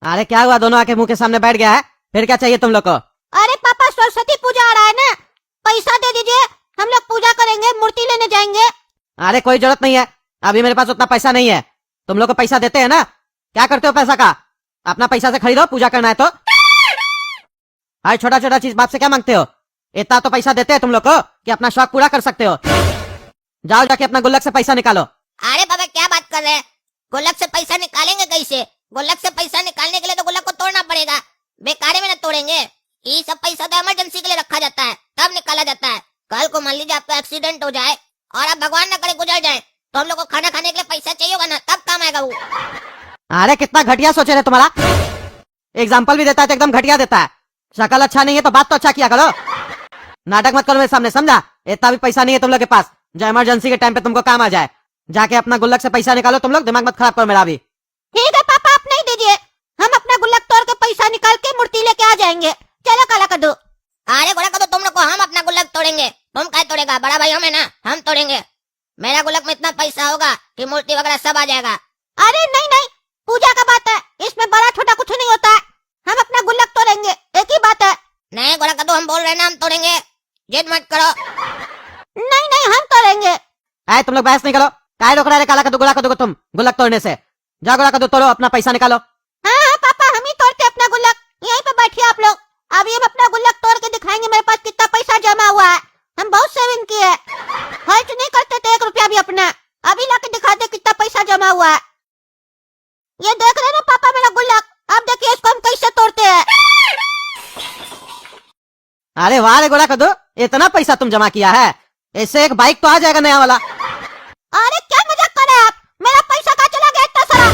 अरे क्या हुआ, दोनों आके मुंह के सामने बैठ गया है, फिर क्या चाहिए तुम लोग को? अरे पापा सरस्वती पूजा आ रहा है ना, पैसा दे दीजिए, हम लोग पूजा करेंगे, मूर्ति लेने जाएंगे। अरे कोई जरूरत नहीं है, अभी मेरे पास उतना पैसा नहीं है। तुम लोग को पैसा देते हैं ना, क्या करते हो पैसा का? अपना पैसा से खरीदो, पूजा करना है तो। अरे छोटा छोटा चीज बाप से क्या मांगते हो? इतना तो पैसा देते हैं तुम लोग को कि अपना शौक पूरा कर सकते हो। जाओ जाके अपना गुल्लक से पैसा निकालो। अरे बाबा क्या बात कर रहे हैं, गुल्लक से पैसा निकालेंगे कैसे? गुल्लक से पैसा निकालने के लिए तो गुल्लक को तोड़ना पड़ेगा, बेकार में न तोड़ेंगे। ये सब पैसा तो इमरजेंसी के लिए रखा जाता है, तब निकाला जाता है। कल को मान लीजिए आपका एक्सीडेंट हो जाए और आप भगवान न करे गुजर जाए, तो हम लोग को खाना खाने के लिए पैसा चाहिए होगा ना, तब काम आएगा वो। अरे कितना घटिया सोचे रहे तुम्हारा। एग्जाम्पल भी देता है तो एकदम घटिया देता है। शक्ल अच्छा नहीं है तो बात तो अच्छा किया करो। नाटक मत करो मेरे सामने, समझा? इतना भी पैसा नहीं है तुम लोग के पास जो इमरजेंसी के टाइम पे तुमको काम आ जाए। जाके अपना गुल्लक से पैसा निकालो तुम लोग, दिमाग मत खराब करो मेरा भी। ठीक है पापा, आप नहीं दीजिए, हम अपना गुल्लक तोड़ के पैसा निकाल के मूर्ति लेके आ जाएंगे। चलो काला कद्दू। अरे गोला कदू, तुम लोग को हम अपना गुल्लक तोड़ेंगे, तुम क्या तोड़ेगा? बड़ा भाई हम है ना, हम तोड़ेंगे। मेरा गुल्लक में इतना पैसा होगा कि मूर्ति वगैरह सब आ जाएगा। अरे नहीं नहीं, पूजा का बात है, इसमें बड़ा छोटा कुछ नहीं होता है, हम अपना गुल्लक तोड़ेंगे, एक ही बात है। नहीं गोला कदू, हम बोल रहे हैं ना, हम तोड़ेंगे, जिद मत करो। नहीं नहीं, हम तोड़ेंगे। आए तुम लोग बहस नहीं करो, काय रोक रहा है काला कद्दू गोला कद्दू को तुम गुल्लक तोड़ने से? जाओ गोला कद्दू तोड़ो, अपना पैसा निकालो। हाँ हाँ पापा, हम ही तोड़ते अपना गुल्लक, यहीं पे बैठिए आप लोग। अभी हम अपना गुल्लक तोड़ के दिखाएंगे मेरे पास कितना पैसा जमा हुआ है। हम बहुत सेविंग किए, खर्च नहीं करते थे 1 रुपया भी अपना। अभी लाके दिखा दे कितना पैसा जमा हुआ है। ये देख रहे ना पापा मेरा गुल्लक, अब देखिए इसको हम कैसे तोड़ते हैं। अरे वाह रे गोला कद्दू, इतना पैसा तुम जमा किया है, इससे एक बाइक तो आ जाएगा नया वाला। अरे क्या मजाक कर रहे हैं आप? मेरा पैसा कहाँ चला गया इतना सारा?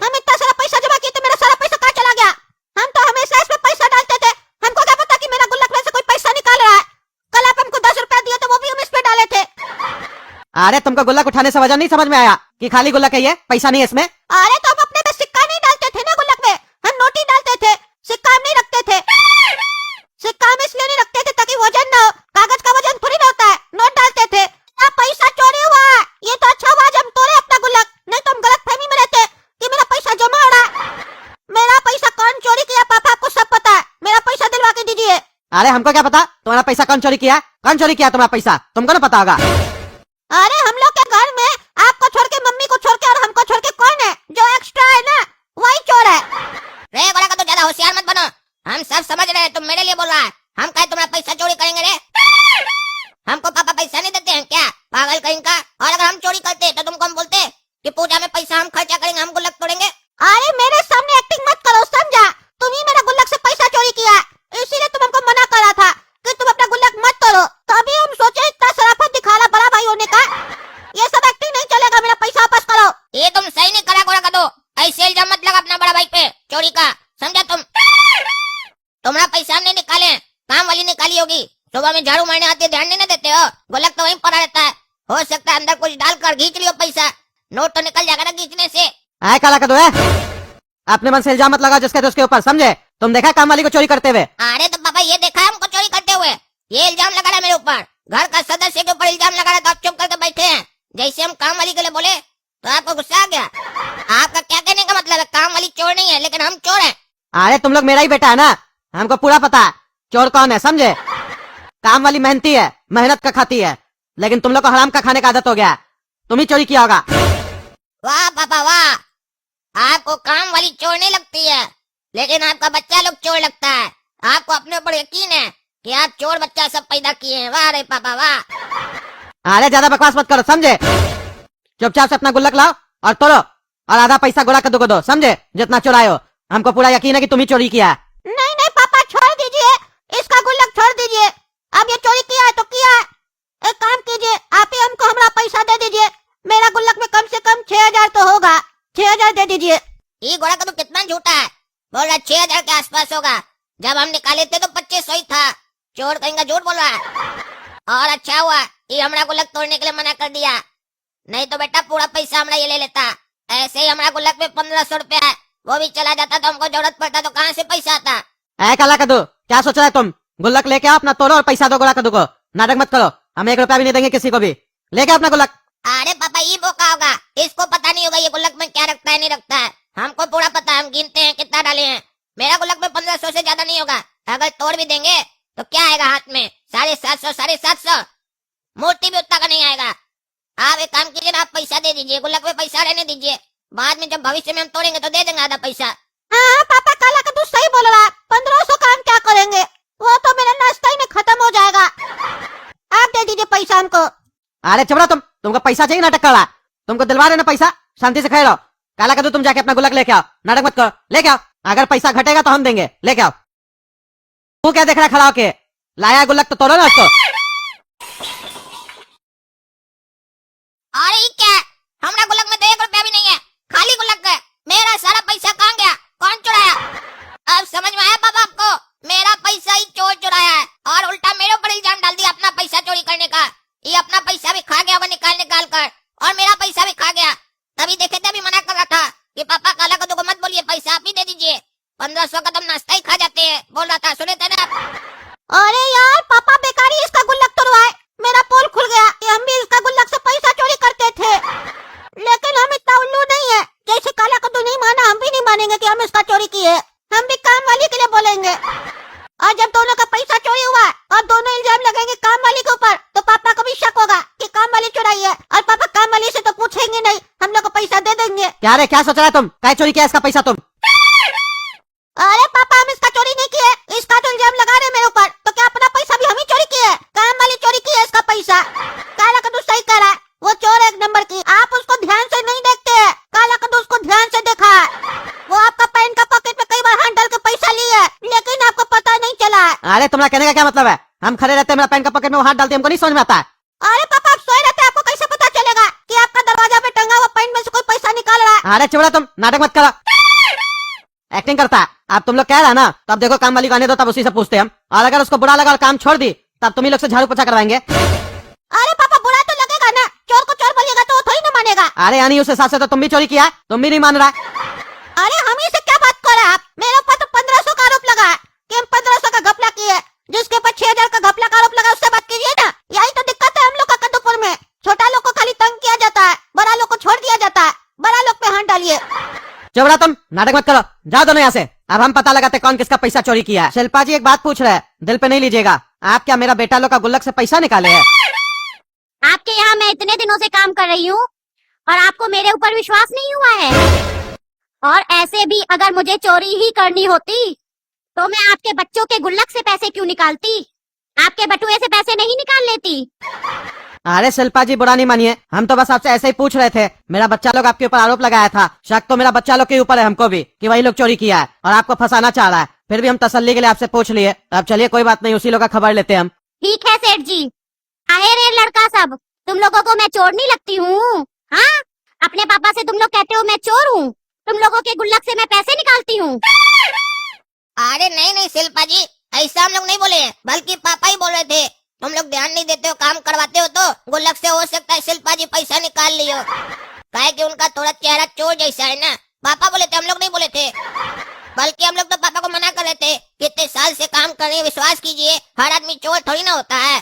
हम इतना सारा पैसा जमा किए थे, मेरा सारा पैसा कहाँ चला गया? हम तो हमेशा इसमें पैसा डालते थे, हमको क्या पता कि मेरा गुल्लक में से कोई पैसा निकाल रहा है। कल आप हमको 10 रुपया दिए तो वो भी हम इस पे डाले थे। अरे तुमको गुल्लक उठाने से वजह नहीं समझ में आया कि खाली गुल्लक है ये, पैसा नहीं है इसमें? अरे तो हम अपने में सिक्का नहीं डालते थे ना गुल्लक में, हम नोट ही डालते थे, सिक्का हम नहीं रखते थे। सिक्का हम इसलिए नहीं रखते थे ताकि वजन न हो, कागज का वजन थोड़ी ना होता है, नोट डालते थे। अब पैसा चोरी हुआ है, ये तो अच्छा हुआ जब हम तोड़े अपना गुल्लक, नहीं तो हम गलतफहमी में रहते कि मेरा पैसा जमा हो रहा है। मेरा पैसा कौन चोरी किया पापा आपको सब पता है, मेरा पैसा दिलवा के दीजिए। अरे हमको क्या पता तुम्हारा पैसा कौन चोरी किया? कौन चोरी किया तुम्हारा पैसा, तुमको ना पता होगा। अरे हम लोग के घर में आपको छोड़ के, मम्मी को छोड़ के और हमको छोड़ के कौन है जो एक्स्ट्रा है ना, वही चोर है। रे गोला कदू, ज्यादा होशियार मत बनो, हम सब समझ रहे हैं, तुम मेरे लिए बोल रहा है। हम क्या तुम्हारा पैसा चोरी करेंगे रे? हमको पापा पैसा नहीं देते हैं क्या, पागल कहीं का? और अगर हम चोरी करते तो तुमको हम बोलते कि पूजा में पैसा हम खर्चा करेंगे, हम गुल्लक तोड़ेंगे? अरे मेरे सामने एक्टिंग मत करो, समझा? तुम ही मेरा गुल्लक से पैसा चोरी किया, इसीलिए तुम हमको मना करा था कि तुम अपना गुल्लक मत तोड़ो, तभी हम सोचे इतना शराफत दिखा रहा बड़ा भाई होने का। ये सब एक्टिंग नहीं चलेगा, मेरा पैसा वापस करो। ये तुम सही नहीं करा गोला कदू, ऐसे इल्जाम मत लगा अपना बड़ा भाई पे चोरी का, समझा? तुम्हारा पैसा हम नहीं निकाले, काम वाली निकाली होगी। सुबह में झाड़ू मारने आती है, ध्यान नहीं देते हो, गुल्लक तो वहीं पड़ा रहता है। हो सकता है अंदर कुछ डालकर खींच लियो पैसा, नोट तो निकल जाएगा ना खींचने से। आए काला कद्दू है, अपने मन से इल्जाम मत लगा जिसके उसके ऊपर, समझे? तुम देखा काम वाली को चोरी करते हुए? अरे तो पापा ये देखा है हमको चोरी करते हुए, ये इल्जाम लगा रहा मेरे ऊपर, घर का सदस्य के ऊपर इल्जाम लगा रहा, तो आप चुप करके बैठे हैं। जैसे हम काम वाली के लिए बोले तो आपको गुस्सा आ गया। आपका क्या कहने का मतलब है? काम वाली चोर नहीं है लेकिन हम चोर हैं। अरे तुम लोग मेरा ही बेटा है ना, हमको पूरा पता है चोर कौन है, समझे? काम वाली मेहनती है, मेहनत का खाती है, लेकिन तुम लोग को हराम का खाने का आदत हो गया, तुम ही चोरी किया होगा। वाह पापा वाह, आपको काम वाली चोर नहीं लगती है, लेकिन आपका बच्चा लोग चोर लगता है। आपको अपने ऊपर यकीन है कि आप चोर बच्चा सब पैदा किए हैं। वाह रे पापा वाह। अरे ज्यादा बकवास मत करो, समझे? चुपचाप से अपना गुल्लक लाओ और तोड़ो, और आधा पैसा गोला कद्दू को दो, समझे? जितना चुराए हो, हमको पूरा यकीन है कि तुम ही चोरी किया है। नहीं नहीं पापा, छोड़ दीजिए, इसका गुल्लक छोड़ दीजिए। अब ये चोरी किया है तो किया है, एक काम कीजिए, आप ही हमको हमारा पैसा दे दीजिए। मेरा गुल्लक में कम से कम 6,000 तो होगा, 6,000 दे दीजिए। ये गोला कद्दू कितना झूठा है, बोल रहा 6,000 के आसपास होगा, जब हम निकाले थे तो 2500 ही था। चोर कहीं का झूठ बोल रहा है। और अच्छा हुआ ये हमारा गुल्लक तोड़ने के लिए मना कर दिया, नहीं तो बेटा पूरा पैसा हमारा ये ले लेता। ऐसे ही हमारा गुल्लक में 1500 रुपया है, वो भी चला जाता तो हमको जरूरत पड़ता तो कहाँ से पैसा आता? ऐ काला कद्दू, क्या सोच रहा है तुम? गुल्लक लेके आओ, अपना तोड़ो और पैसा दो गोला कद्दू को। नाटक मत करो, हम 1 रुपया भी नहीं देंगे किसी को भी। लेके अपना गुल्लक। अरे पापा ये बोका होगा, इसको पता नहीं होगा ये गुल्लक में क्या रखता है नहीं रखता है, हमको पूरा पता है, हम हम गिनते हैं कितना डाले हैं। मेरा गुल्लक में 1500 से ज्यादा नहीं होगा। अगर तोड़ भी देंगे तो क्या आएगा हाथ में? 750, 750। मूर्ति भी उतना का नहीं आएगा। आप एक काम कीजिए ना, आप पैसा दे दीजिए, गुल्लक में पैसा रहने दीजिए। बाद में जब भविष्य में हम तोड़ेंगे तो दे देंगे आधा पैसा। हाँ पापा, काला कद्दू सही बोल रहा है। 1500 का हम क्या करेंगे? वो तो मेरा नाश्ता ही में खत्म हो जाएगा। आप दे दीजिए पैसा हमको। अरे चबड़ा, तुमको पैसा चाहिए, नाटक कर रहा। तुमको दिलवा रहे ना पैसा, शांति से खाए रहो। काला कद्दू तुम जाके अपना गुल्लक लेके आओ, नाटक मत करो, लेके आओ। अगर पैसा घटेगा तो हम देंगे, लेके आओ। तू क्या देख रहा है खड़ा होके? लाया गुल्लक तो तोड़ो ना उसको। अरे ये क्या है? हमारा गुल्लक में तो 1 रुपया भी नहीं है, खाली गुल्लक है। मेरा सारा पैसा कहाँ गया? कौन चुराया? अब समझ में आया पापा आपको? मेरा पैसा ही चोर चुराया है और उल्टा मेरे ऊपर इल्जाम डाल दिया अपना पैसा चोरी करने का। ये अपना पैसा भी खा गया वो निकाल निकाल कर, और मेरा पैसा भी खा गया। तभी देखे थे, अभी मना कर रहा था कि पापा काला कद्दू को मत बोलिए, पैसा आप ही दे दीजिए। 1500 का तुम नाश्ता ही खा जाते हैं, बोल रहा था, सुने थे ना आप? अरे यार पापा, बेकारी इसका गुल्लक तोड़वाए। मेरा पोल खुल गया कि हम भी इसका गुल्लक से पैसा चोरी करते थे। लेकिन हम इतना उल्लू नहीं है। जैसे काला कद्दू नहीं माना, हम भी नहीं मानेंगे कि हम इसका चोरी किए। हम भी काम वाली के लिए बोलेंगे। और जब दोनों का पैसा चोरी हुआ और दोनों इल्जाम लगाएंगे काम वाली के ऊपर, तो पापा को भी शक होगा कि काम वाली चुराई है। और पापा काम वाली से तो पूछेंगे नहीं, हम लोग को पैसा दे देंगे। क्या रे, क्या सोच रहा है तुम? क्या चोरी किया इसका पैसा तुम? अरे पापा, हम इसका चोरी नहीं किए। इसका तो इल्जाम लगा रहे मेरे ऊपर, तो क्या अपना पैसा भी हम ही चोरी किए? काम वाली चोरी की है इसका पैसा। काला कद्दू सही कह रहा है, वो चोर 1 नंबर की। आप उसको ध्यान से नहीं देखते हैं। काला कद्दू उसको ध्यान से देखा है। वो आपका पैंट का पॉकेट में कई बार हाथ डाल के पैसा लिया है, लेकिन आपको पता नहीं चला है। अरे तुम्हारा कहने का क्या मतलब है? हम खड़े रहते हैं, मेरा पैंट का पॉकेट में वो हाथ डालते, हमको नहीं समझ में आता है। अरे पापा, आप सोए रहते, आपको कैसे पता चलेगा कि आपका दरवाजा पे टंगा हुआ पैंट में से कोई पैसा निकाल रहा है? अरे चबड़ा, तुम नाटक मत करो, एक्टिंग करता है। अब तुम लोग कह रहा है ना, तब देखो काम वाली को आने दो, तब उसी से पूछते हम। और अगर उसको बुरा लगा और काम छोड़ दी, तब तुम ही लोग से झाड़ू पोछा करवाएंगे। अरे पापा, बुरा तो लगेगा ना। चोर को चोर बोलिएगा तो वो थोड़ी ना मानेगा। अरे यानी उस हिसाब से तो तुम भी चोरी किया है, तुम भी नहीं मान रहा है। अरे हम ही से क्या बात कर रहे हैं आप? मेरे ऊपर तो 1500 का आरोप लगा है कि हम 1500 का घपला किए। जिसके ऊपर 6000 का घपला का आरोप लगा, उससे बात कीजिए ना। यही तो दिक्कत है हम लोग का कद्दूपुर में। छोटा लोग को खाली तंग किया जाता है, बड़ा लोग को छोड़ दिया जाता है। बड़ा लोग पे हाथ डालिए। चबड़ा, तुम नाटक मत करो, जाओ दोनों यहाँ से। अब हम पता लगाते कौन किसका पैसा चोरी किया है। शिल्पा जी एक बात पूछ रहे हैं, दिल पे नहीं लीजिएगा। आप क्या मेरा बेटा लोग का गुल्लक से पैसा निकाले हैं? आपके यहाँ मैं इतने दिनों से काम कर रही हूँ और आपको मेरे ऊपर विश्वास नहीं हुआ है? और ऐसे भी अगर मुझे चोरी ही करनी होती तो मैं आपके बच्चों के गुल्लक से पैसे क्यों निकालती? आपके बटुए से पैसे नहीं निकाल लेती? अरे शिल्पा जी बुरा नहीं मानिए, हम तो बस आपसे ऐसे ही पूछ रहे थे। मेरा बच्चा लोग आपके ऊपर आरोप लगाया था, शक तो मेरा बच्चा लोग के ऊपर है हमको भी, कि वही लोग चोरी किया है और आपको फंसाना चाह रहा है। फिर भी हम तसल्ली के लिए आपसे पूछ लिए। अब चलिए कोई बात नहीं, उसी लोग का खबर लेते हैं हम। ठीक है सेठ जी। आए रे लड़का सब, तुम लोगों को मैं चोर नहीं लगती हूँ? हाँ, अपने पापा से तुम लोग कहते हो मैं चोर हूँ, तुम लोगों के गुल्लक से मैं पैसे निकालती हूँ। अरे नहीं नहीं शिल्पा जी, ऐसा हम लोग नहीं बोले, बल्कि पापा ही बोल रहे थे। तुम लोग ध्यान नहीं देते हो, काम करवाते हो तो गुल्लक से हो सकता है शिल्पा जी पैसा निकाल लियो। काहे कि उनका थोड़ा चेहरा चोर जैसा है ना। पापा बोले थे, हम लोग नहीं बोले थे। बल्कि हम लोग तो पापा को मना कर रहे थे कि इतने साल से काम कर रहे हैं, विश्वास कीजिए, हर आदमी चोर थोड़ी ना होता है।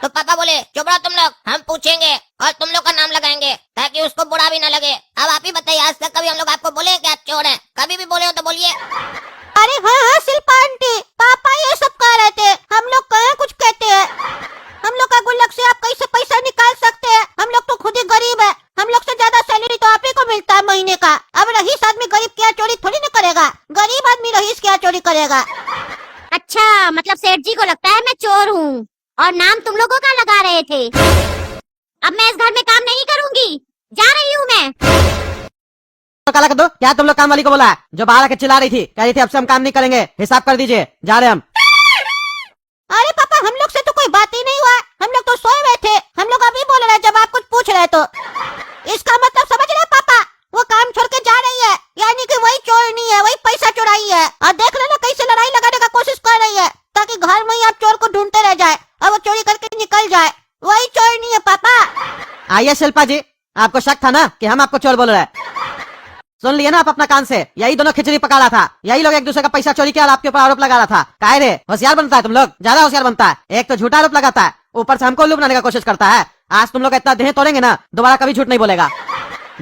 तो पापा बोले चुप रहो तुम लोग, हम पूछेंगे और तुम लोग का नाम लगाएंगे ताकि उसको बुरा भी ना लगे। अब आप ही बताइए, आज तक कभी हम लोग आपको बोले कि आप चोर हैं? कभी भी बोले हो तो बोलिए। अरे हाँ हाँ शिल्पा आंटी, पापा ये सब कह रहे थे, हम लोग कहाँ कुछ कहते हैं। हम लोग का गुल्लक से आप कैसे पैसा निकाल सकते हैं? हम लोग तो खुद ही गरीब है, हम लोग से ज्यादा सैलरी तो आप ही को मिलता है महीने का। अब रईस आदमी गरीब क्या चोरी थोड़ी ना करेगा, गरीब आदमी रईस क्या चोरी करेगा। अच्छा, मतलब सेठ जी को लगता है मैं चोर हूँ और नाम तुम लोगों का लगा रहे थे। अब मैं इस घर में काम नहीं करूँगी, जा रही हूँ मैं। तो काला कद्दू, क्या तुम लोग काम वाली को बोला है जो बाहर आके चिल्ला रही थी, कह रही थी अब से हम काम नहीं करेंगे, हिसाब कर दीजिए, जा रहे हम। अरे पापा, हम लोग से तो कोई बात ही नहीं हुआ, हम लोग तो सोए हुए थे। हम लोग अभी बोल रहे हैं जब आप कुछ पूछ रहे तो। इसका मतलब समझ रहे पापा, वो काम छोड़ के जा रही है, यानी कि वही चोर नहीं है, वही पैसा चुराई है। और देख लेना कैसे लड़ाई लगाने का कोशिश कर रही है ताकि घर में ही आप चोर को ढूंढते रह जाए और वो चोरी करके निकल जाए। वही चोर नहीं है पापा। आइए शिल्पा जी, आपको शक था ना कि हम आपको चोर बोल रहे हैं? सुन लिए ना आप अपना कान से, यही दोनों खिचड़ी पका रहा था, यही लोग एक दूसरे का पैसा चोरी किया और आपके ऊपर आरोप लगा रहा था। काहे रे, होशियार बनता है तुम लोग, ज्यादा होशियार बनता है। एक तो झूठा आरोप लगाता है, ऊपर से हमको उल्लू बनाने का कोशिश करता है। आज तुम लोग इतना देह तोड़ेंगे ना, दोबारा कभी झूठ नहीं बोलेगा।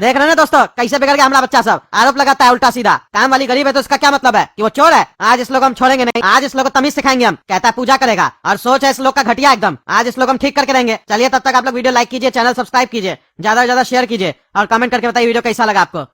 देख रहे हैं ना दोस्तों, कैसे बिगड़ गया हमारा बच्चा सब। आरोप लगाता है उल्टा सीधा। काम वाली गरीब है तो इसका क्या मतलब है कि वो चोर है। आज इस लोग हम छोड़ेंगे नहीं, आज इस लोग को तमीज सिखाएंगे हम। कहता है पूजा करेगा और सोच है इस लोग का घटिया एकदम। आज इस लोग हम ठीक करके देंगे। चलिए तब तक आप लोग वीडियो लाइक कीजिए, चैनल सब्सक्राइब कीजिए, ज्यादा से ज्यादा शेयर कीजिए और कमेंट करके बताइए वीडियो कैसा लगा आपको।